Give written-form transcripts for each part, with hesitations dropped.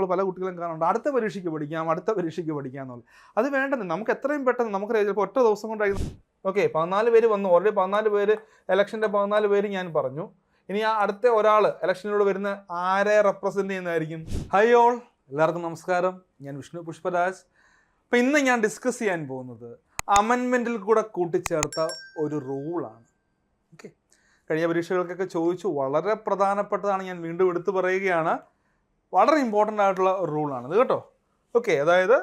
നമ്മൾ പല കുട്ടികളും കാണുന്നുണ്ട്, അടുത്ത പരീക്ഷയ്ക്ക് പഠിക്കാം എന്നുള്ളത്. അത് വേണ്ടത് നമുക്ക് എത്രയും പെട്ടെന്ന് നമുക്ക് ചിലപ്പോൾ ഒറ്റ ദിവസം കൊണ്ടായിരിക്കും. ഓക്കെ, 14 പേര് വന്നു, ഓൾറെഡി 14 പേര് ഇലക്ഷൻ്റെ 14 പേര് ഞാൻ പറഞ്ഞു. ഇനി ആ അടുത്ത ഒരാൾ ഇലക്ഷനിലൂടെ വരുന്ന ആരെ റെപ്രസെൻ്റ് ചെയ്യുന്നതായിരിക്കും? ഹൈ ഓൾ, എല്ലാവർക്കും നമസ്കാരം. ഞാൻ വിഷ്ണു പുഷ്പരാജ്. അപ്പം ഇന്ന് ഞാൻ ഡിസ്കസ് ചെയ്യാൻ പോകുന്നത് അമെൻമെൻറ്റിൽ കൂടെ കൂട്ടിച്ചേർത്ത ഒരു റൂളാണ്. ഓക്കെ, കഴിഞ്ഞ പരീക്ഷകൾക്കൊക്കെ ചോദിച്ചു, വളരെ പ്രധാനപ്പെട്ടതാണ്, ഞാൻ വീണ്ടും എടുത്തു പറയുകയാണ്. വളരെ ഇമ്പോർട്ടൻ്റ് ആയിട്ടുള്ള ഒരു റൂളാണിത് കേട്ടോ. ഓക്കെ, അതായത്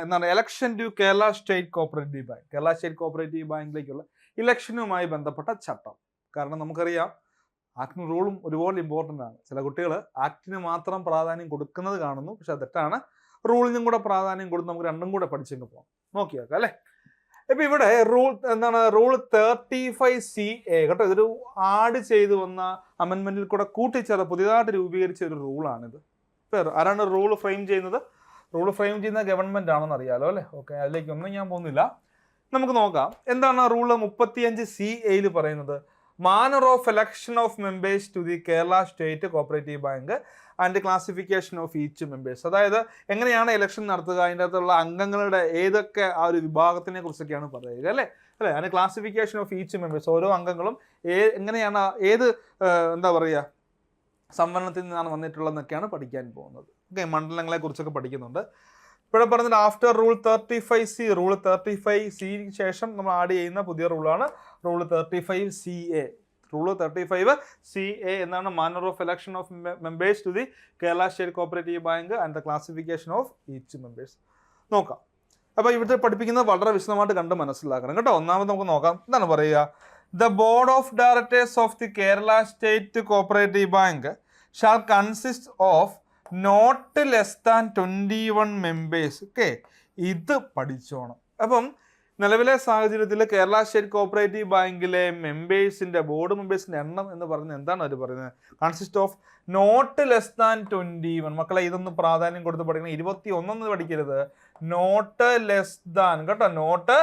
എന്താണ്, election to Kerala state cooperative bank, Kerala state cooperative ബാങ്കിലേക്കുള്ള ഇലക്ഷനുമായി ബന്ധപ്പെട്ട ചട്ടം. കാരണം നമുക്കറിയാം ആക്ടിന് റൂളും ഒരുപോലെ ഇമ്പോർട്ടൻ്റ് ആണ്. ചില കുട്ടികൾ ആക്ടിന് മാത്രം പ്രാധാന്യം കൊടുക്കുന്നത് കാണുന്നു, പക്ഷെ അത് തെറ്റാണ്. റൂളിനും കൂടെ പ്രാധാന്യം കൊടുത്ത് നമുക്ക് രണ്ടും കൂടെ പഠിച്ചെങ്കിൽ പോകാം. നോക്കി നോക്കാം അല്ലേ. ഇപ്പം ഇവിടെ റൂൾ 35CA കേട്ടോ, ഇതൊരു ആഡ് ചെയ്തു വന്ന അമെൻമെന്റിൽ കൂടെ കൂട്ടിച്ചേർത്ത് പുതിയതായിട്ട് രൂപീകരിച്ച ഒരു റൂളാണിത്. ആരാണ് റൂൾ ഫ്രെയിം ചെയ്യുന്നത്? റൂൾ ഫ്രെയിം ചെയ്യുന്ന ഗവൺമെന്റ് ആണെന്ന് അറിയാലോ അല്ലേ. ഓക്കെ, അതിലേക്കൊന്നും ഞാൻ പോകുന്നില്ല. നമുക്ക് നോക്കാം എന്താണ് റൂള് 35CA പറയുന്നത്. Manner of election of members to the Kerala state cooperative bank and classification of each members. അതായത് എങ്ങനെയാണ് ഇലക്ഷൻ നടത്തുക, അതിൻ്റെ അകത്തുള്ള അംഗങ്ങളുടെ ഏതൊക്കെ ആ ഒരു വിഭാഗത്തിനെ കുറിച്ചൊക്കെയാണ് പറയുക അല്ലേ. അതിന് ക്ലാസിഫിക്കേഷൻ ഓഫ് ഈച്ച് മെമ്പേഴ്സ്, ഓരോ അംഗങ്ങളും എങ്ങനെയാണ് ഏത് എന്താ പറയുക സംവരണത്തിൽ നിന്നാണ് വന്നിട്ടുള്ളതെന്നൊക്കെയാണ് പഠിക്കാൻ പോകുന്നത്. ഓക്കെ, മണ്ഡലങ്ങളെ കുറിച്ചൊക്കെ പഠിക്കുന്നുണ്ട്. ഇവിടെ പറഞ്ഞത് after rule 35C, rule 35C ശേഷം നമ്മൾ ആഡ് ചെയ്യുന്ന പുതിയ റൂളാണ് റൂൾ 35CA. റൂൾ 35CA എന്നാണ് manner of election of members to the Kerala state cooperative bank and the classification of each members. നോക്കാം. അപ്പോൾ ഇവിടുത്തെ പഠിപ്പിക്കുന്നത് വളരെ വിശദമായിട്ട് കണ്ട് മനസ്സിലാക്കണം കേട്ടോ. ഒന്നാമത് നമുക്ക് നോക്കാം, എന്താണ് പറയുക. The board of directors of the Kerala state cooperative bank shall consist of not less than 21 members. Okay, ഇത് പഠിച്ചോണം. അപ്പം നിലവിലെ സാഹചര്യത്തിൽ കേരള സ്റ്റേറ്റ് കോപ്പറേറ്റീവ് ബാങ്കിലെ മെമ്പേഴ്സിൻ്റെ ബോർഡ് മെമ്പേഴ്സിൻ്റെ എണ്ണം എന്ന് പറയുന്നത് എന്താണ് അവർ പറയുന്നത്? Consist of not less than 21. മക്കളെ ഇതൊന്ന് പ്രാധാന്യം കൊടുത്ത് പഠിക്കണം. 21 പഠിക്കരുത്, നോട്ട് ലെസ് ദാൻ കേട്ടോ, നോട്ട്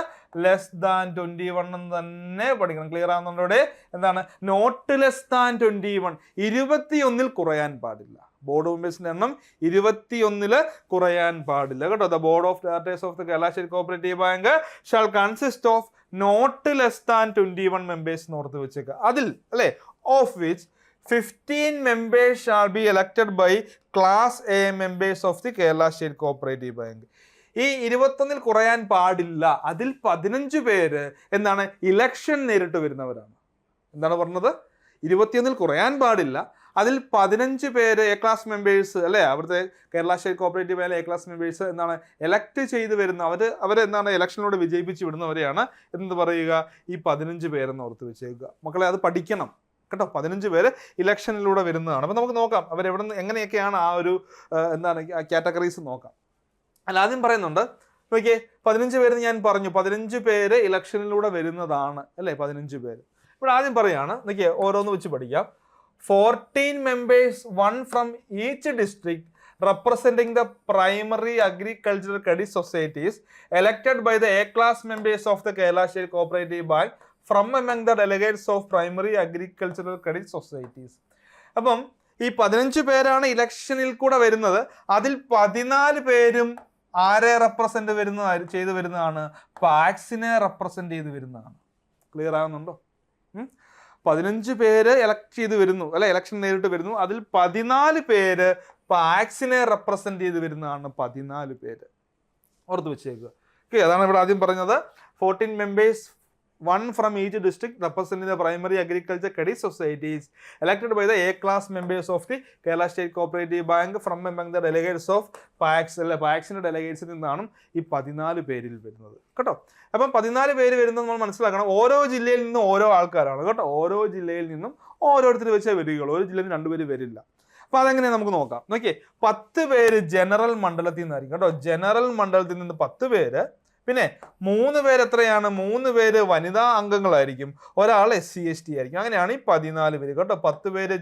ലെസ് ദാൻ 21 എന്ന് തന്നെ പഠിക്കണം. ക്ലിയർ ആവുന്നതോടെ എന്താണ് നോട്ട് ലെസ് ദാൻ 21, 21 കുറയാൻ പാടില്ല. ബോർഡ് മെമ്പേഴ്സിന്റെ എണ്ണം 21 കുറയാൻ പാടില്ല കേട്ടോ. The board of directors of the Kerala state cooperative bank shall consist of not less than 21 members എന്ന് ഓർത്ത് വെച്ചേക്കുക. അതിൽ അല്ലേ of which 15 members shall be elected by Class A members of the Kerala State Cooperative Bank. ഈ 21 കുറയാൻ പാടില്ല. അതിൽ 15 പേര് എന്താണ് ഇലക്ഷൻ നേരിട്ട് വരുന്നവരാണ്. എന്താണ് പറഞ്ഞത്? 21 കുറയാൻ പാടില്ല, അതിൽ 15 പേര് എ ക്ലാസ് മെമ്പേഴ്സ് അല്ലേ, അവിടുത്തെ കേരള സ്റ്റേറ്റ് കോപ്പറേറ്റീവ് ബാങ്കിലെ എ ക്ലാസ് മെമ്പേഴ്സ് എന്താണ് എലക്ട് ചെയ്ത് വരുന്ന അവരെന്താണ് ഇലക്ഷനിലൂടെ വിജയിപ്പിച്ച് വിടുന്നവരെയാണ് എന്ത് പറയുക, ഈ 15 പേരെന്ന് ഓർത്ത് വെച്ചേക്കുക. മക്കളെ അത് പഠിക്കണം കേട്ടോ. 15 പേര് ഇലക്ഷനിലൂടെ വരുന്നതാണ്. അപ്പം നമുക്ക് നോക്കാം അവരെവിടെ നിന്ന് എങ്ങനെയൊക്കെയാണ് ആ ഒരു എന്താണ് കാറ്റഗറീസ് നോക്കാം. അല്ല, ആദ്യം പറയുന്നുണ്ട് നോക്കിയേ, 15 പേര് ഞാൻ പറഞ്ഞു, 15 പേര് ഇലക്ഷനിലൂടെ വരുന്നതാണ് അല്ലേ, 15 പേര്. ഇവിടെ ആദ്യം പറയാണ്, നോക്കിയേ ഓരോന്ന് വെച്ച് പഠിക്കാം. 14 members, 1 from each district, representing the primary agricultural credit societies elected by the A-class members of the Kerala State Cooperative Bank from among the delegates of primary agricultural credit societies. അപ്പം ഈ 15 പേരാണ് ഇലക്ഷനിൽ കൂടെ വരുന്നത്. അതിൽ 14 പേരും ആരെ റെപ്രസെന്റ് ചെയ്ത് വരുന്നതാണ്? പാക്സിനെ റെപ്രസെന്റ് ചെയ്ത് വരുന്നതാണ്. ക്ലിയർ ആകുന്നുണ്ടോ? 15 പേര് എലക്ട് ചെയ്ത് വരുന്നു അല്ലെ, ഇലക്ഷൻ നേരിട്ട് വരുന്നു. അതിൽ 14 പേര് പാക്സിനെ റെപ്രസെന്റ് ചെയ്ത് വരുന്നതാണ്. 14 പേര് ഓർത്ത് വെച്ചേക്കുക. ഓക്കെ, അതാണ് ഇവിടെ ആദ്യം പറഞ്ഞത്. 14 members, 1 from each district, representing the primary agriculture credit societies elected by the A-class members of the Kerala State Cooperative Bank from among the delegates of PAX. പാക്സിന്റെ ഡെലഗേറ്റ്സിൽ നിന്നാണ് ഈ 14 പേരിൽ വരുന്നത് കേട്ടോ. അപ്പം 14 പേര് വരുന്നത് നമ്മൾ മനസ്സിലാക്കണം. ഓരോ ജില്ലയിൽ നിന്നും ഓരോ ആൾക്കാരാണ് കേട്ടോ. ഓരോ ജില്ലയിൽ നിന്നും ഓരോരുത്തർ വെച്ചേ വരികയുള്ളൂ. ഒരു ജില്ലയിൽ നിന്ന് 2 പേര് വരില്ല. അപ്പൊ അതെങ്ങനെ നമുക്ക് നോക്കാം. നോക്കിയേ, 10 പേര് ജനറൽ മണ്ഡലത്തിൽ നിന്നായിരിക്കും കേട്ടോ. ജനറൽ മണ്ഡലത്തിൽ നിന്ന് 10 പേര്. പിന്നെ 3 പേര് എത്രയാണ്? 3 പേര് വനിതാ അംഗങ്ങളായിരിക്കും, ഒരാൾ SC/ST ആയിരിക്കും. അങ്ങനെയാണ് ഈ 14 പേര് കേട്ടോ. 10 പേര്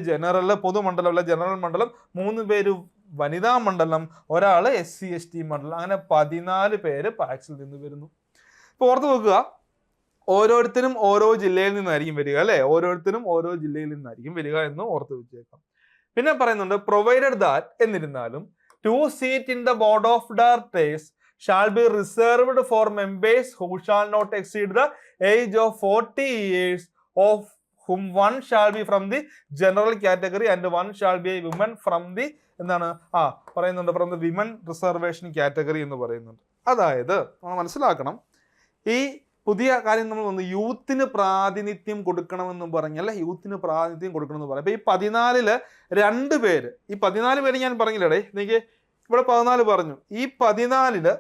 ജനറൽ പൊതുമണ്ഡലമല്ല, ജനറൽ മണ്ഡലം. 3 പേര് വനിതാ മണ്ഡലം, ഒരാൾ SC/ST മണ്ഡലം. അങ്ങനെ 14 പേര് പാക്സിൽ നിന്ന് വരുന്നു. ഇപ്പൊ ഓർത്ത് നോക്കുക, ഓരോരുത്തരും ഓരോ ജില്ലയിൽ നിന്നായിരിക്കും വരിക അല്ലേ. ഓരോരുത്തരും ഓരോ ജില്ലയിൽ നിന്നായിരിക്കും വരിക എന്ന് ഓർത്ത് വെച്ചേക്കാം. പിന്നെ പറയുന്നുണ്ട് പ്രൊവൈഡഡ് ദാറ്റ് എന്നിരുന്നാലും 2 seats in the board of directors shall be reserved for members who shall not exceed the age of 40 years, of whom one shall be from the general category and one shall be a woman from the എന്താണ് പറയുന്നുണ്ട് from the women reservation category എന്ന് പറയുന്നുണ്ട്. അതായത് നമ്മൾ മനസ്സിലാക്കണം, ഈ പുതിയ കാര്യം നമ്മൾ വന്നു യൂത്തിന് പ്രാതിനിധ്യം കൊടുക്കണമെന്നും പറഞ്ഞാൽ യൂത്തിന് പ്രാതിനിധ്യം കൊടുക്കണമെന്ന് പറയാം. അപ്പോൾ ഈ 14 2 പേര്, ഈ 14 പേര് ഞാൻ പറഞ്ഞില്ലേ, എനിക്ക് ഇവിടെ 14 പറഞ്ഞു, ഈ 14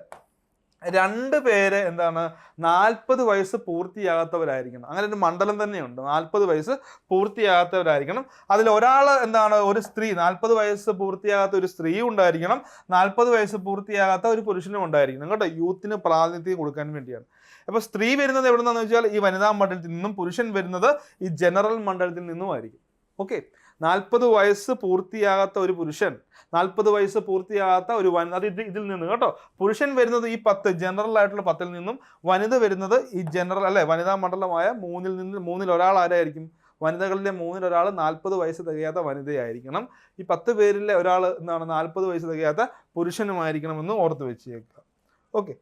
2 പേര് എന്താണ് 40 വയസ്സ് പൂർത്തിയാകാത്തവരായിരിക്കണം. അങ്ങനെ ഒരു മണ്ഡലം തന്നെയുണ്ട്, 40 വയസ്സ് പൂർത്തിയാകാത്തവരായിരിക്കണം. അതിൽ ഒരാൾ എന്താണ് ഒരു സ്ത്രീ, 40 വയസ്സ് പൂർത്തിയാകാത്ത ഒരു സ്ത്രീ ഉണ്ടായിരിക്കണം, 40 വയസ്സ് പൂർത്തിയാകാത്ത ഒരു പുരുഷനും ഉണ്ടായിരിക്കണം കേട്ടോ, യൂത്തിന് പ്രാതിനിധ്യം കൊടുക്കാൻ വേണ്ടിയാണ്. അപ്പോൾ സ്ത്രീ വരുന്നത് എവിടെ നിന്നാന്ന് വെച്ചാൽ ഈ വനിതാ മണ്ഡലത്തിൽ നിന്നും, പുരുഷൻ വരുന്നത് ഈ ജനറൽ മണ്ഡലത്തിൽ നിന്നുമായിരിക്കും. ഓക്കെ, 40 വയസ്സ് പൂർത്തിയാകാത്ത ഒരു പുരുഷൻ, 40 വയസ്സ് പൂർത്തിയാകാത്ത ഒരു വനിത, അത് ഇതിൽ നിന്ന് കേട്ടോ. പുരുഷൻ വരുന്നത് ഈ 10 ജനറൽ ആയിട്ടുള്ള 10-ൽ നിന്നും, വനിത വരുന്നത് ഈ ജനറൽ അല്ലെ വനിതാ മണ്ഡലമായ 3-ൽ ഒരാൾ ആരായിരിക്കും? വനിതകളിലെ 3-ൽ ഒരാൾ 40 വയസ്സ് തികയാത്ത വനിതയായിരിക്കണം. ഈ 10 പേരിലെ ഒരാൾ എന്താണ് 40 വയസ്സ് തികയാത്ത പുരുഷനുമായിരിക്കണമെന്ന് ഓർത്ത് വെച്ചേക്കുക. ഓക്കെ,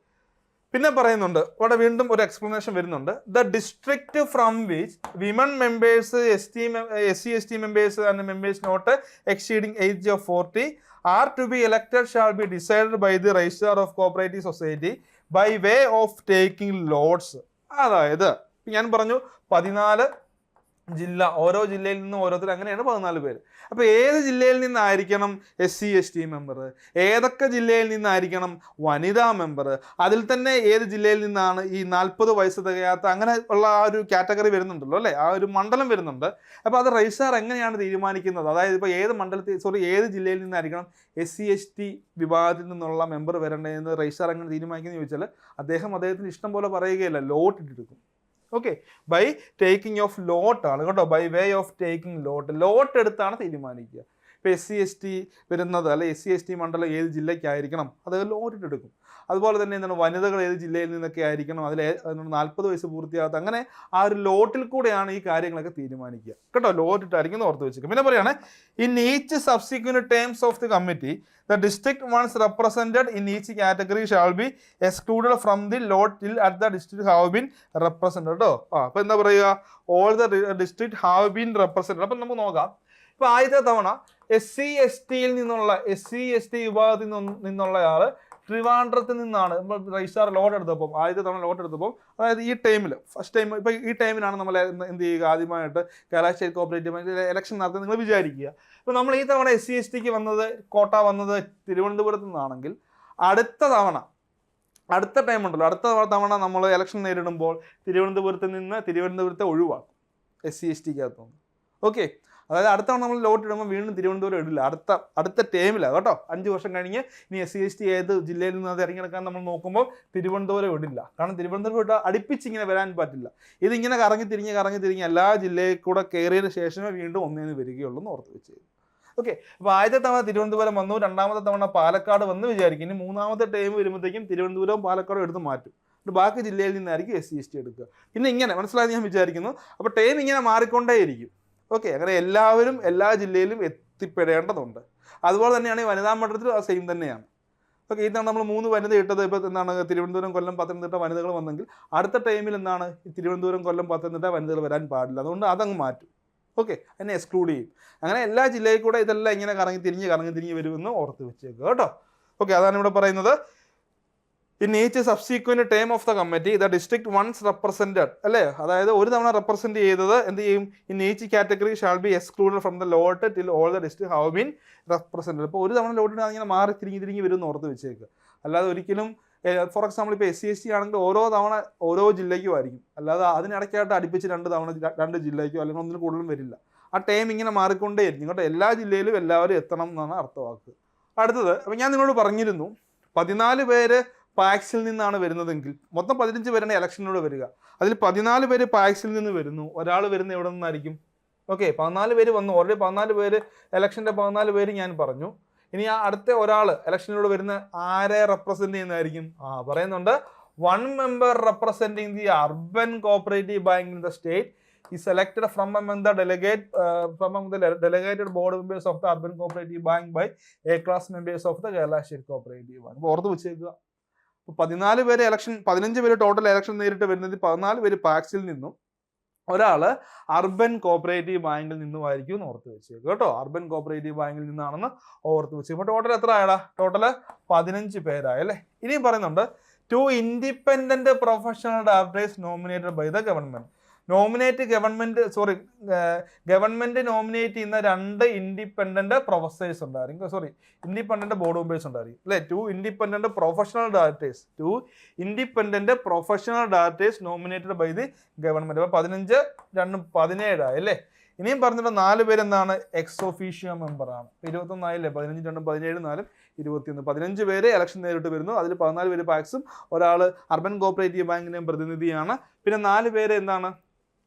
പിന്നെ പറയുന്നുണ്ട് ഇവിടെ വീണ്ടും ഒരു എക്സ്പ്ലനേഷൻ വരുന്നുണ്ട്. The district from which women members SC/ST members and members not exceeding age of 40 are to be elected shall be decided by the registrar of cooperative society by way of taking lots. അതായത് ഞാൻ പറഞ്ഞു 14 ജില്ല, ഓരോ ജില്ലയിൽ നിന്നും ഓരോരുത്തർ, അങ്ങനെയാണ് 14 പേര്. അപ്പോൾ ഏത് ജില്ലയിൽ നിന്നായിരിക്കണം SC/ST മെമ്പർ, ഏതൊക്കെ ജില്ലയിൽ നിന്നായിരിക്കണം വനിതാ മെമ്പർ, അതിൽ തന്നെ ഏത് ജില്ലയിൽ നിന്നാണ് ഈ 40 വയസ്സ് തികയാത്ത, അങ്ങനെ ഉള്ള ആ ഒരു കാറ്റഗറി വരുന്നുണ്ടല്ലോ അല്ലേ, ആ ഒരു മണ്ഡലം വരുന്നുണ്ട്. അപ്പോൾ അത് രജിസ്ട്രാർ എങ്ങനെയാണ് തീരുമാനിക്കുന്നത്? അതായത് ഇപ്പോൾ ഏത് ജില്ലയിൽ നിന്നായിരിക്കണം SC/ST വിഭാഗത്തിൽ നിന്നുള്ള മെമ്പർ വരേണ്ടതെന്ന് രജിസ്ട്രാർ എങ്ങനെ തീരുമാനിക്കുന്നത് ചോദിച്ചാൽ അദ്ദേഹത്തിന് ഇഷ്ടം പോലെ പറയുകയില്ല, ലോട്ട് ഇട്ടെടുക്കും. Okay, by taking of lot ആണ് കേട്ടോ, by way of taking lot എടുത്താണ് തീരുമാനിക്കുക. ഇപ്പോൾ SC/ST വരുന്നത് അല്ലെ SC/ST മണ്ഡലം ഏത് ജില്ലയ്ക്കായിരിക്കണം അത് ലോട്ട് എടുക്കും. അതുപോലെ തന്നെ എന്താണ് വനിതകൾ ഏത് ജില്ലയിൽ നിന്നൊക്കെ ആയിരിക്കണം, അതിൽ 40 വയസ്സ് പൂർത്തിയാകാത്ത, അങ്ങനെ ആ ഒരു ലോട്ടിൽ കൂടെയാണ് ഈ കാര്യങ്ങളൊക്കെ തീരുമാനിക്കുക കേട്ടോ, ലോട്ട് ഇട്ടായിരിക്കും ഓർത്ത് വെച്ചേക്കും. പിന്നെ പറയാണ് in each subsequent terms of the committee the district ones represented in each category shall be excluded from the lot till at the district have been represented കേട്ടോ. അപ്പോൾ എന്താ പറയുക, all the district have been represented. അപ്പം നമുക്ക് നോക്കാം, ഇപ്പോൾ ആദ്യത്തെ തവണ SC/STയിൽ നിന്നുള്ള SC/ST വിഭാഗത്തിൽ നിന്നുള്ള ആൾ ട്രിവാൻഡ്രത്തിൽ നിന്നാണ് രജിസ്ട്രാർ ലോട്ട് എടുത്തപ്പോൾ, ആദ്യത്തെ തവണ ലോട്ട് എടുത്തപ്പോൾ, അതായത് ഈ ടൈമിൽ ഫസ്റ്റ് ടൈം, ഇപ്പോൾ ഈ ടൈമിലാണ് നമ്മൾ എന്ത് ചെയ്യുക, ആദ്യമായിട്ട് കേരള സ്റ്റേറ്റ് കോപ്പറേറ്റീവ് ഇലക്ഷൻ നടത്തി നിങ്ങൾ വിചാരിക്കുക. ഇപ്പോൾ നമ്മൾ ഈ തവണ SC/STക്ക് കോട്ട വന്നത് തിരുവനന്തപുരത്ത് നിന്നാണെങ്കിൽ അടുത്ത ടൈം ഉണ്ടല്ലോ, അടുത്ത തവണ നമ്മൾ ഇലക്ഷൻ നേരിടുമ്പോൾ തിരുവനന്തപുരത്തെ ഒഴിവാക്കും SC/STക്കകത്തുനിന്ന്. ഓക്കെ, അതായത് അടുത്ത തവണ നമ്മൾ ലോട്ട് ഇടുമ്പോൾ വീണ്ടും തിരുവനന്തപുരം ഇടില്ല, അടുത്ത ടൈമിലാണ് കേട്ടോ. 5 വർഷം കഴിഞ്ഞ് ഇനി SC/ST ഏത് ജില്ലയിൽ നിന്ന് അത് ഇറങ്ങിയെടുക്കാൻ നമ്മൾ നോക്കുമ്പോൾ തിരുവനന്തപുരം ഇടില്ല, കാരണം തിരുവനന്തപുരം ഇട്ട് അടുപ്പിച്ചിങ്ങനെ വരാൻ പറ്റില്ല. ഇതിങ്ങനെ കറങ്ങി തിരിഞ്ഞ് എല്ലാ ജില്ലയിൽ കൂടെ കയറിയതിന് ശേഷമേ വീണ്ടും ഒന്നേന്ന് വരികയുള്ളൂ എന്ന് ഓർത്ത് വെച്ച്. ഓക്കെ, അപ്പോൾ ആദ്യത്തെ തവണ തിരുവനന്തപുരം വന്നു, രണ്ടാമത്തെ തവണ പാലക്കാട് വന്ന് വിചാരിക്കും, ഇനി മൂന്നാമത്തെ ടൈം വരുമ്പോഴത്തേക്കും തിരുവനന്തപുരവും പാലക്കാടും എടുത്ത് മാറ്റും, ബാക്കി ജില്ലയിൽ നിന്നായിരിക്കും SC/ST എടുക്കുക. പിന്നെ ഇങ്ങനെ മനസ്സിലായി ഞാൻ വിചാരിക്കുന്നു. അപ്പോൾ ടൈം ഇങ്ങനെ മാറിക്കൊണ്ടേയിരിക്കും. ഓക്കെ, അങ്ങനെ എല്ലാവരും എല്ലാ ജില്ലയിലും എത്തിപ്പെടേണ്ടതുണ്ട്. അതുപോലെ തന്നെയാണ് ഈ വനിതാ മണ്ഡലത്തിലും ആ സെയിം തന്നെയാണ്. ഓക്കെ, ഇതാണ് നമ്മൾ 3 വനിത ഇട്ടത്. ഇപ്പോൾ എന്താണ് തിരുവനന്തപുരം, കൊല്ലം, പത്തനംതിട്ട വനിതകൾ വന്നെങ്കിൽ അടുത്ത ടൈമിൽ എന്താണ് ഈ തിരുവനന്തപുരം, കൊല്ലം, പത്തനംതിട്ട വനിതകൾ വരാൻ പാടില്ല, അതുകൊണ്ട് അതങ്ങ് മാറ്റും. ഓക്കെ, അതിനെ എക്സ്ക്ലൂഡ് ചെയ്യും. അങ്ങനെ എല്ലാ ജില്ലയിൽ കൂടെ ഇതെല്ലാം ഇങ്ങനെ കറങ്ങി തിരിഞ്ഞ് വരുമെന്ന് ഓർത്ത് വെച്ചേക്കുക കേട്ടോ. ഓക്കെ, അതാണ് ഇവിടെ പറയുന്നത്. In each subsequent term of the committee the district once represented അല്ലേ, അതായത് ഒരു തവണ റെപ്രസെൻറ്റ് ചെയ്തത് എന്ത് ചെയ്യും, in each category shall be excluded from the lot till all the district have been represented. ഇപ്പോൾ ഒരു തവണ ലോട്ടിന് ഇങ്ങനെ മാറി തിരിഞ്ഞ് വരുമെന്ന് ഓർത്ത് വെച്ചേക്കുക. അല്ലാതെ ഒരിക്കലും ഫോർ എക്സാമ്പിൾ ഇപ്പോൾ SC/ST ആണെങ്കിൽ ഓരോ തവണ ഓരോ ജില്ലയ്ക്കും ആയിരിക്കും, അല്ലാതെ അതിനിടയ്ക്കായിട്ട് അടുപ്പിച്ച് 2 തവണ 2 ജില്ലയ്ക്കോ അല്ലെങ്കിൽ ഒന്നിന് കൂടുതലും വരില്ല. ആ ടൈം ഇങ്ങനെ മാറിക്കൊണ്ടേയിരിക്കും കേട്ടോ. എല്ലാ ജില്ലയിലും എല്ലാവരും എത്തണം എന്നാണ് അർത്ഥമാക്കുക. അടുത്തത്, അപ്പോൾ ഞാൻ നിങ്ങളോട് പറഞ്ഞിരുന്നു 14 പേര് പാക്സിൽ നിന്നാണ് വരുന്നതെങ്കിൽ മൊത്തം 15 പേരാണ് ഇലക്ഷനിലൂടെ വരിക. അതിൽ 14 പേര് പാക്സിൽ നിന്ന് വരുന്നു, ഒരാൾ വരുന്ന എവിടെ നിന്നായിരിക്കും? ഓക്കെ, 14 പേര് വന്നു, ഓൾറെഡി 14 പേര് ഇലക്ഷൻ്റെ 14 പേര് ഞാൻ പറഞ്ഞു. ഇനി ആ അടുത്ത ഒരാൾ ഇലക്ഷനിലൂടെ വരുന്ന ആരെ റെപ്രസെൻറ്റ് ചെയ്യുന്നതായിരിക്കും? പറയുന്നുണ്ട് 1 member representing the urban cooperative bank in the state is selected from among the delegated board members of the Urban Cooperative Bank by A-class members of the Kerala State Cooperative Bank. അപ്പോൾ ഓർത്ത് വെച്ചേക്കുക. 14 പേര് election, 15 പേര് total election നേരിട്ട് വരുന്നത്, 14 പേര് പാക്സിൽ നിന്നും ഒരാൾ അർബൻ കോപ്പറേറ്റീവ് ബാങ്കിൽ നിന്നുമായിരിക്കും എന്ന് ഓർത്ത് വെച്ചേക്കുക കേട്ടോ. അർബൻ കോപ്പറേറ്റീവ് ബാങ്കിൽ നിന്നാണെന്ന് ഓർത്ത് വെച്ചേക്കും. അപ്പോൾ ടോട്ടൽ എത്ര ആയടാ? ടോട്ടൽ 15 പേരായി അല്ലേ. ഇനിയും പറയുന്നുണ്ട് 2 independent professional directors nominated by the government. Government nominate ചെയ്യുന്ന 2 ഇൻഡിപെൻഡന്റ് പ്രൊഫസേഴ്സ് ഉണ്ടായിരിക്കും, ഇൻഡിപെൻഡന്റ് ബോർഡ് മെമ്പേഴ്സ് ഉണ്ടായിരിക്കും അല്ലെ. 2 independent professional directors nominated by the government. അപ്പോൾ 15 2 17 ആയി അല്ലേ. ഇനിയും പറഞ്ഞിട്ട് 4 പേര് എന്താണ്? എക്സ് ഒഫീഷ്യോ മെമ്പറാണ്. 21 ആയില്ലേ. 15 2 17 4 21. 15 പേര് ഇലക്ഷൻ നേരിട്ട് വരുന്നു. അതിൽ 14 പേര് പാക്സും, ഒരാൾ അർബൻ കോപ്പറേറ്റീവ് ബാങ്കിന്റെയും പ്രതിനിധിയാണ്. പിന്നെ 4 പേര് എന്താണ്?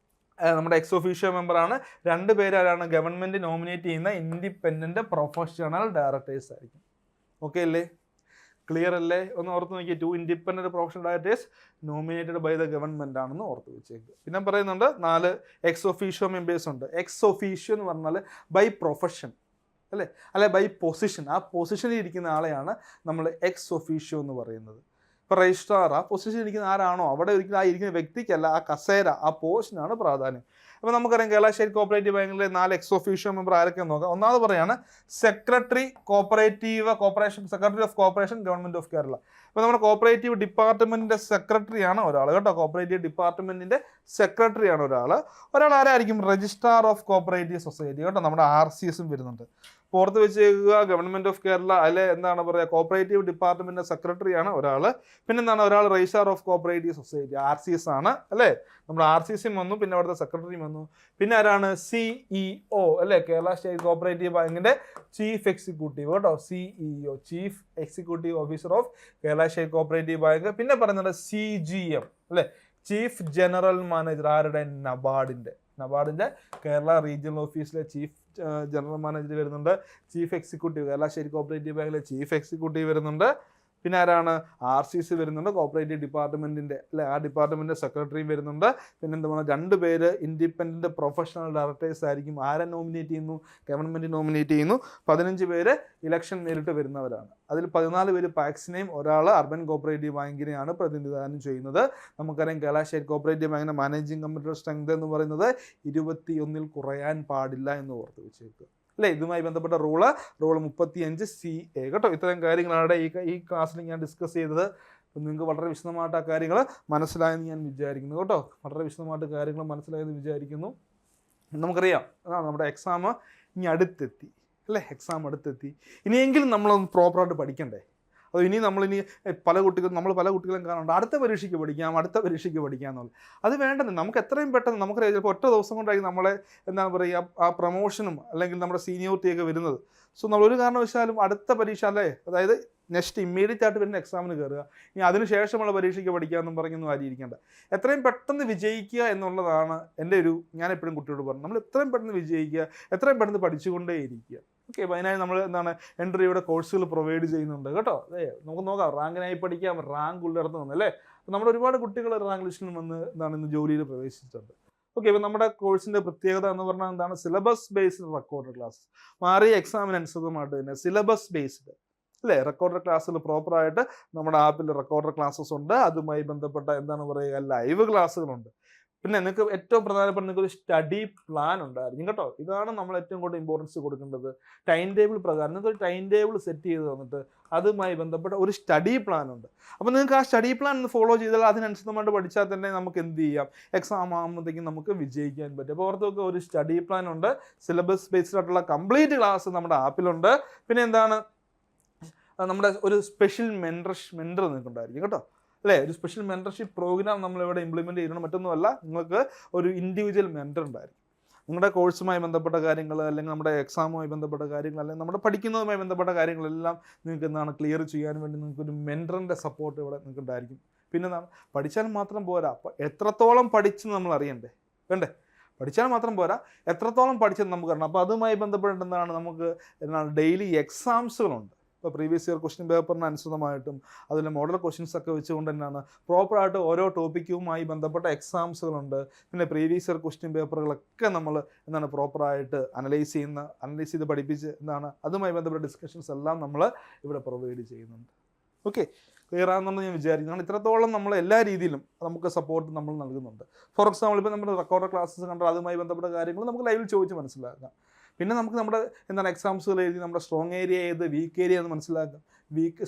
നമ്മുടെ എക്സ് ഒഫീഷ്യോ മെമ്പറാണ്. 2 പേര് ആരാണ്? ഗവൺമെന്റ് നോമിനേറ്റ് ചെയ്യുന്ന ഇൻഡിപെൻഡന്റ് പ്രൊഫഷണൽ ഡയറക്ടേഴ്സ് ആയിരിക്കും. ഓക്കെ അല്ലേ? ക്ലിയർ അല്ലേ? ഒന്ന് ഓർത്ത് നോക്കിയേ. 2 independent professional directors nominated by the government ആണെന്ന് ഓർത്ത് വെച്ചേക്ക്. പിന്നെ പറയുന്നുണ്ട് 4 എക്സ് ഒഫീഷ്യോ മെമ്പേഴ്സ് ഉണ്ട്. എക്സ് ഒഫീഷ്യോ എന്ന് പറഞ്ഞാൽ ബൈ പ്രൊഫഷൻ അല്ലെ ബൈ പൊസിഷൻ. ആ പൊസിഷനിൽ ഇരിക്കുന്ന ആളെയാണ് നമ്മൾ എക്സ് ഒഫീഷ്യോ എന്ന് പറയുന്നത്. ഇപ്പോൾ രജിസ്ട്രാർ ആ പൊസിഷനിൽ ഇരിക്കുന്ന ആരാണോ അവിടെ ഒരിക്കലും ആ ഇരിക്കുന്ന വ്യക്തിക്കല്ല, ആ കസേര, ആ പോസ്റ്റിനാണ് പ്രാധാന്യം. അപ്പോൾ നമുക്കറിയാം കേരള സ്റ്റേറ്റ് കോപ്പറേറ്റീവ് ബാങ്കിലെ 4 എക്സ് ഒഫീഷ്യോ മെമ്പർ ആരൊക്കെയെന്ന് നോക്കാം. ഒന്നാമത് പറയാണ് secretary of cooperation government of Kerala. അപ്പോൾ നമ്മുടെ കോപ്പറേറ്റീവ് ഡിപ്പാർട്ട്മെന്റിന്റെ സെക്രട്ടറിയാണ് ഒരാൾ കേട്ടോ. കോപ്പറേറ്റീവ് ഡിപ്പാർട്ട്മെന്റിന്റെ സെക്രട്ടറിയാണ് ഒരാൾ ആരായിരിക്കും? രജിസ്ട്രാർ ഓഫ് കോപ്പറേറ്റീവ് സൊസൈറ്റി കേട്ടോ. നമ്മുടെ RCSും വരുന്നുണ്ട്. പുറത്ത് വെച്ചേക്കുക ഗവൺമെന്റ് ഓഫ് കേരള അല്ലെ എന്താണ് പറയുക, കോപ്പറേറ്റീവ് ഡിപ്പാർട്ട്മെന്റിന്റെ സെക്രട്ടറിയാണ് ഒരാൾ. പിന്നെ എന്താണ്? ഒരാൾ registrar of cooperative society RCS ആണ് അല്ലേ. നമ്മുടെ RCSും വന്നു, പിന്നെ അവിടുത്തെ സെക്രട്ടറിയും വന്നു. പിന്നെ ആരാണ്? CEO അല്ലെ. കേരള സ്റ്റേറ്റ് കോപ്പറേറ്റീവ് ബാങ്കിന്റെ ചീഫ് എക്സിക്യൂട്ടീവ് കേട്ടോ. CEO chief executive officer of Kerala state cooperative bank. പിന്നെ പറയുന്നത് CGM അല്ലെ, ചീഫ് ജനറൽ മാനേജർ. ആരുടെ? നബാർഡിന്റെ കേരള റീജിയണൽ ഓഫീസിലെ ചീഫ് ജനറൽ മാനേജർ വരുന്നുണ്ട്. Chief executive Kerala state cooperative ബാങ്കിലെ ചീഫ് എക്സിക്യൂട്ടീവ് വരുന്നുണ്ട്. പിന്നെ ആരാണ്? RCS വരുന്നുണ്ട്, കോപ്പറേറ്റീവ് ഡിപ്പാർട്ട്മെന്റിന്റെ അല്ലെ, ആ ഡിപ്പാർട്ട്മെന്റിന്റെ സെക്രട്ടറിയും വരുന്നുണ്ട്. പിന്നെ എന്താ പറയുക, 2 പേര് ഇൻഡിപെൻഡന്റ് പ്രൊഫഷണൽ ഡയറക്ടേഴ്സ് ആയിരിക്കും. ആരെ നോമിനേറ്റ് ചെയ്യുന്നു? ഗവൺമെന്റ് നോമിനേറ്റ് ചെയ്യുന്നു. 15 പേര് ഇലക്ഷൻ നേരിട്ട് വരുന്നവരാണ്. അതിൽ 14 പേര് പാക്സിനെയും ഒരാൾ അർബൻ കോപ്പറേറ്റീവ് ബാങ്കിനെയാണ് പ്രതിനിധാനം ചെയ്യുന്നത്. നമുക്കറിയാം കേരള സ്റ്റേറ്റ് കോപ്പറേറ്റീവ് ബാങ്കിന്റെ മാനേജിംഗ് കമ്മിറ്റിയുടെ സ്ട്രെങ്ത് എന്ന് പറയുന്നത് 21 കുറയാൻ പാടില്ല എന്ന് ഓർത്ത് വെച്ചേക്കുക അല്ലേ. ഇതുമായി ബന്ധപ്പെട്ട റൂള് 35CA കേട്ടോ. ഇത്തരം കാര്യങ്ങളാണ് ഈ ക്ലാസ്സിൽ ഞാൻ ഡിസ്കസ് ചെയ്തത്. നിങ്ങൾക്ക് വളരെ വിശദമായിട്ട് ആ കാര്യങ്ങൾ മനസ്സിലായെന്ന് ഞാൻ വിചാരിക്കുന്നു കേട്ടോ. വളരെ വിശദമായിട്ട് കാര്യങ്ങൾ മനസ്സിലായെന്ന് വിചാരിക്കുന്നു. നമുക്കറിയാം നമ്മുടെ എക്സാം ഇനി അടുത്തെത്തി അല്ലേ. എക്സാം അടുത്തെത്തി. ഇനിയെങ്കിലും നമ്മളൊന്ന് പ്രോപ്പറായിട്ട് പഠിക്കണ്ടേ? അത് ഇനി പല കുട്ടികളും കാണുന്നുണ്ട് അടുത്ത പരീക്ഷയ്ക്ക് പഠിക്കാം എന്നുള്ളത്. അത് വേണ്ടത് നമുക്ക് എത്രയും പെട്ടെന്ന് നമുക്കറിയാം ചിലപ്പോൾ ഒറ്റ ദിവസം കൊണ്ടായിരിക്കും നമ്മളെ എന്താണ് പറയുക ആ പ്രൊമോഷനും അല്ലെങ്കിൽ നമ്മുടെ സീനിയോറിറ്റിയൊക്കെ വരുന്നത്. സോ നമ്മളൊരു കാരണവശാലും അടുത്ത പരീക്ഷ അല്ലേ, അതായത് നെക്സ്റ്റ് ഇമ്മീഡിയറ്റ് ആയിട്ട് വരുന്ന എക്സാമിന് കയറുക, ഇനി അതിനുശേഷമുള്ള പരീക്ഷയ്ക്ക് പഠിക്കാമെന്നും പറഞ്ഞൊന്നും ആയിരിക്കേണ്ട. എത്രയും പെട്ടെന്ന് വിജയിക്കുക എന്നുള്ളതാണ് എൻ്റെ ഞാൻ എപ്പോഴും കുട്ടിയോട് പറഞ്ഞു. നമ്മൾ എത്രയും പെട്ടെന്ന് വിജയിക്കുക, എത്രയും പെട്ടെന്ന് പഠിച്ചുകൊണ്ടേ ഇരിക്കുക. ഓക്കെ, അപ്പോൾ അതിനായി നമ്മൾ എൻട്രിയുടെ കോഴ്സുകൾ പ്രൊവൈഡ് ചെയ്യുന്നുണ്ട് കേട്ടോ. നമുക്ക് നോക്കാം, റാങ്കിനായി പഠിക്കാം, റാങ്ക് ഉള്ളിടത്ത് അല്ലേ. അപ്പോൾ നമ്മുടെ ഒരുപാട് കുട്ടികൾ റാങ്ക് ലിസ്റ്റിൽ വന്ന് ഇന്ന് ജോലിയിൽ പ്രവേശിച്ചിട്ടുണ്ട്. ഓക്കെ, ഇപ്പോൾ നമ്മുടെ കോഴ്സിൻ്റെ പ്രത്യേകത എന്ന് പറഞ്ഞാൽ എന്താണ്? Syllabus based record class. മാറിയ എക്സാമിന് അനുസൃതമായിട്ട് തന്നെ സിലബസ് ബേസ്ഡ് അല്ലേ റെക്കോർഡർ ക്ലാസ്സുകൾ പ്രോപ്പറായിട്ട് നമ്മുടെ ആപ്പിൽ റെക്കോർഡർ ക്ലാസ്സസ് ഉണ്ട്. അതുമായി ബന്ധപ്പെട്ട എന്താണ് പറയുക ലൈവ് ക്ലാസ്സുകളുണ്ട്. പിന്നെ നിങ്ങൾക്ക് ഏറ്റവും പ്രധാനപ്പെട്ട നിങ്ങൾക്ക് ഒരു സ്റ്റഡി പ്ലാൻ ഉണ്ടായിരിക്കും കേട്ടോ. ഇതാണ് നമ്മൾ ഏറ്റവും കൂടുതൽ ഇമ്പോർട്ടൻസ് കൊടുക്കേണ്ടത്. ടൈം ടേബിൾ പ്രകാരം നിങ്ങൾക്ക് ഒരു ടൈം ടേബിൾ സെറ്റ് ചെയ്ത് തന്നിട്ട് അതുമായി ബന്ധപ്പെട്ട ഒരു സ്റ്റഡി പ്ലാൻ ഉണ്ട്. അപ്പോൾ നിങ്ങൾക്ക് ആ സ്റ്റഡി പ്ലാൻ ഫോളോ ചെയ്താൽ അതിനനുസൃതമായിട്ട് പഠിച്ചാൽ തന്നെ നമുക്ക് എന്ത് ചെയ്യാം, എക്സാം ആകുമ്പോഴത്തേക്കും നമുക്ക് വിജയിക്കാൻ പറ്റും. അപ്പോൾ ഓർത്തൊക്കെ ഒരു സ്റ്റഡി പ്ലാൻ ഉണ്ട്. സിലബസ് ബേസ്ഡ് ആയിട്ടുള്ള കംപ്ലീറ്റ് ക്ലാസ് നമ്മുടെ ആപ്പിലുണ്ട്. പിന്നെ എന്താണ്, നമ്മുടെ ഒരു സ്പെഷ്യൽ മെൻറ്റർ നിങ്ങൾക്കുണ്ടായിരിക്കും കേട്ടോ അല്ലേ. ഒരു സ്പെഷ്യൽ മെൻറ്റർഷിപ്പ് പ്രോഗ്രാം നമ്മളിവിടെ ഇംപ്ലിമെൻറ്റ് ചെയ്യണം. മറ്റൊന്നുമല്ല, നിങ്ങൾക്ക് ഒരു ഇൻഡിവിജ്വൽ മെൻറ്റർ ഉണ്ടായിരിക്കും. നിങ്ങളുടെ കോഴ്സുമായി ബന്ധപ്പെട്ട കാര്യങ്ങൾ, അല്ലെങ്കിൽ നമ്മുടെ എക്സാമുമായി ബന്ധപ്പെട്ട കാര്യങ്ങൾ, അല്ലെങ്കിൽ നമ്മുടെ പഠിക്കുന്നതുമായി ബന്ധപ്പെട്ട കാര്യങ്ങളെല്ലാം നിങ്ങൾക്ക് എന്താണ് ക്ലിയർ ചെയ്യാൻ വേണ്ടി നിങ്ങൾക്കൊരു മെൻറ്ററിൻ്റെ സപ്പോർട്ട് ഇവിടെ നിങ്ങൾക്ക് ഉണ്ടായിരിക്കും. പിന്നെ എന്താണ്, പഠിച്ചാൽ മാത്രം പോരാ, എത്രത്തോളം പഠിച്ചെന്ന് നമ്മൾ വേണ്ടേ? പഠിച്ചാൽ മാത്രം പോരാ, എത്രത്തോളം പഠിച്ചെന്ന് നമുക്ക് അറിയണം. അപ്പോൾ അതുമായി ബന്ധപ്പെട്ട് എന്താണ് നമുക്ക് ഡെയിലി എക്സാംസുകളുണ്ട്. ഇപ്പോൾ പ്രീവിയസ് ഇയർ ക്വസ്റ്റ്യൻ പേപ്പറിന് അനുസൃതമായിട്ടും അതിലെ മോഡൽ ക്വസ്റ്റ്യൻസ് ഒക്കെ വെച്ചുകൊണ്ട് തന്നെയാണ് പ്രോപ്പറായിട്ട് ഓരോ ടോപ്പിക്കുമായി ബന്ധപ്പെട്ട എക്സാംസുകളുണ്ട്. പിന്നെ പ്രീവിയസ് ഇയർ ക്വസ്റ്റ്യൻ പേപ്പറുകളൊക്കെ നമ്മൾ എന്താണ് പ്രോപ്പറായിട്ട് അനലൈസ് ചെയ്ത് പഠിപ്പിച്ച് എന്താണ് അതുമായി ബന്ധപ്പെട്ട ഡിസ്കഷൻസ് എല്ലാം നമ്മൾ ഇവിടെ പ്രൊവൈഡ് ചെയ്യുന്നുണ്ട്. ഓക്കെ, ക്ലിയർ ആണെന്ന് ഞാൻ വിചാരിക്കുന്നു. ഇത്രത്തോളം നമ്മൾ എല്ലാ രീതിയിലും നമുക്ക് സപ്പോർട്ട് നമ്മൾ നൽകുന്നുണ്ട്. ഫോർ എക്സാമ്പിൾ ഇപ്പോൾ നമ്മുടെ റെക്കോർഡ് ക്ലാസ്സസ് കണ്ടാൽ അതുമായി ബന്ധപ്പെട്ട കാര്യങ്ങൾ നമുക്ക് ലൈവിൽ ചോദിച്ച് മനസ്സിലാക്കാം. പിന്നെ നമുക്ക് നമ്മുടെ എന്താണ് എക്സാംസുകൾ എഴുതി നമ്മുടെ സ്ട്രോങ് ഏരിയ ഏത്, വീക്ക് ഏരിയ എന്ന് മനസ്സിലാക്കാം.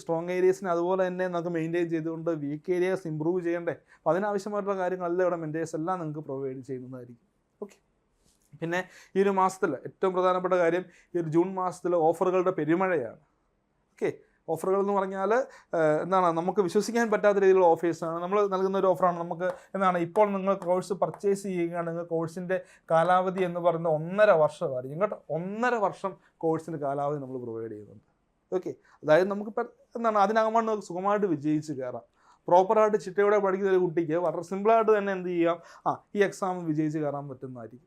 സ്ട്രോങ് ഏരിയസിനെ അതുപോലെ തന്നെ നമുക്ക് മെയിൻറ്റെയിൻ ചെയ്തുകൊണ്ട് വീക്ക് ഏരിയാസ് ഇമ്പ്രൂവ് ചെയ്യണ്ടേ. അപ്പോൾ അതിനാവശ്യമായിട്ടുള്ള കാര്യങ്ങളെല്ലാം ഇവിടെ മെൻറ്റേഴ്സ് എല്ലാം നിങ്ങൾക്ക് പ്രൊവൈഡ് ചെയ്യുന്നതായിരിക്കും. ഓക്കെ, പിന്നെ ഈ ഒരു മാസത്തിൽ ഏറ്റവും പ്രധാനപ്പെട്ട കാര്യം ഈ ഒരു ജൂൺ മാസത്തിൽ ഓഫറുകളുടെ പെരുമഴയാണ്. ഓക്കെ, ഓഫറുകൾ എന്ന് പറഞ്ഞാൽ എന്താണ് നമുക്ക് വിശ്വസിക്കാൻ പറ്റാത്ത രീതിയിലുള്ള ഓഫേഴ്സാണ് നമ്മൾ നൽകുന്ന ഒരു ഓഫറാണ്. നമുക്ക് എന്താണ് ഇപ്പോൾ നിങ്ങൾ കോഴ്സ് പർച്ചേസ് ചെയ്യുകയാണെങ്കിൽ കോഴ്സിൻ്റെ കാലാവധി എന്ന് പറയുന്നത് 1.5 വർഷമായിരിക്കും കേട്ടോ. 1.5 വർഷം കോഴ്സിൻ്റെ കാലാവധി നമ്മൾ പ്രൊവൈഡ് ചെയ്യുന്നുണ്ട്. ഓക്കെ, അതായത് നമുക്കിപ്പോൾ എന്താണ് അതിനകമാണ് സുഖമായിട്ട് വിജയിച്ച് കയറാം. പ്രോപ്പറായിട്ട് ചിട്ടയോടെ പഠിക്കുന്ന ഒരു കുട്ടിക്ക് വളരെ സിമ്പിളായിട്ട് തന്നെ എന്ത് ചെയ്യാം, ഈ എക്സാം വിജയിച്ച് കയറാൻ പറ്റുന്നതായിരിക്കും.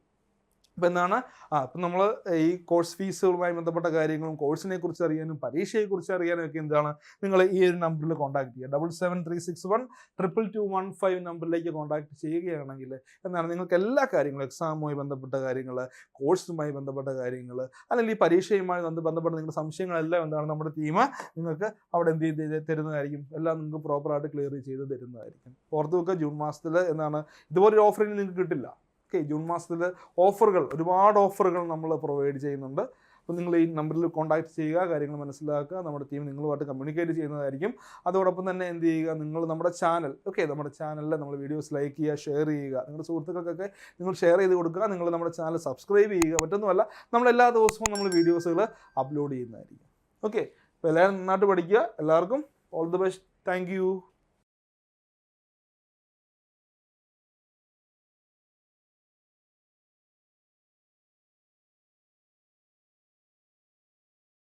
അപ്പോൾ എന്താണ് ഇപ്പം നമ്മൾ ഈ കോഴ്സ് ഫീസുകളുമായി ബന്ധപ്പെട്ട കാര്യങ്ങളും കോഴ്സിനെ കുറിച്ച് അറിയാനും പരീക്ഷയെക്കുറിച്ച് അറിയാനും ഒക്കെ എന്താണ് നിങ്ങൾ ഈ ഒരു നമ്പറിൽ കോൺടാക്ട് ചെയ്യുക. 7736122215 നമ്പറിലേക്ക് കോൺടാക്ട് ചെയ്യുകയാണെങ്കിൽ എന്താണ് നിങ്ങൾക്ക് എല്ലാ കാര്യങ്ങളും എക്സാമുമായി ബന്ധപ്പെട്ട കാര്യങ്ങൾ, കോഴ്സുമായി ബന്ധപ്പെട്ട കാര്യങ്ങൾ, അല്ലെങ്കിൽ ഈ പരീക്ഷയുമായി ബന്ധപ്പെട്ട നിങ്ങളുടെ സംശയങ്ങളെല്ലാം എന്താണ് നമ്മുടെ ടീം നിങ്ങൾക്ക് അവിടെ എന്ത് ചെയ്ത് തരുന്നതായിരിക്കും. എല്ലാം നിങ്ങൾക്ക് പ്രോപ്പറായിട്ട് ക്ലിയർ ചെയ്ത് തരുന്നതായിരിക്കും. ഓർത്ത് വെക്കുക, ജൂൺ മാസത്തിൽ എന്താണ് ഇതുപോലൊരു ഓഫറിന് നിങ്ങൾക്ക് കിട്ടില്ല. ഓക്കെ, ജൂൺ മാസത്തിൽ ഒരുപാട് ഓഫറുകൾ നമ്മൾ പ്രൊവൈഡ് ചെയ്യുന്നുണ്ട്. അപ്പോൾ നിങ്ങൾ ഈ നമ്പറിൽ കോൺടാക്ട് ചെയ്യുക, കാര്യങ്ങൾ മനസ്സിലാക്കുക, നമ്മുടെ ടീം നിങ്ങളുമായിട്ട് കമ്മ്യൂണിക്കേറ്റ് ചെയ്യുന്നതായിരിക്കും. അതോടൊപ്പം തന്നെ എന്ത് ചെയ്യുക, നിങ്ങൾ നമ്മുടെ ചാനൽ നമ്മുടെ ചാനലിൽ നമ്മൾ വീഡിയോസ് ലൈക്ക് ചെയ്യുക, ഷെയർ ചെയ്യുക, നിങ്ങളുടെ സുഹൃത്തുക്കൾക്കൊക്കെ നിങ്ങൾ ഷെയർ ചെയ്ത് കൊടുക്കുക. നിങ്ങൾ നമ്മുടെ ചാനൽ സബ്സ്ക്രൈബ് ചെയ്യുക. മറ്റൊന്നുമല്ല, നമ്മൾ എല്ലാ ദിവസവും നമ്മൾ വീഡിയോസുകൾ അപ്ലോഡ് ചെയ്യുന്നതായിരിക്കും. ഓക്കെ, അപ്പോൾ എല്ലാവരും നന്നായിട്ട് പഠിക്കുക. എല്ലാവർക്കും all the best. Thank you.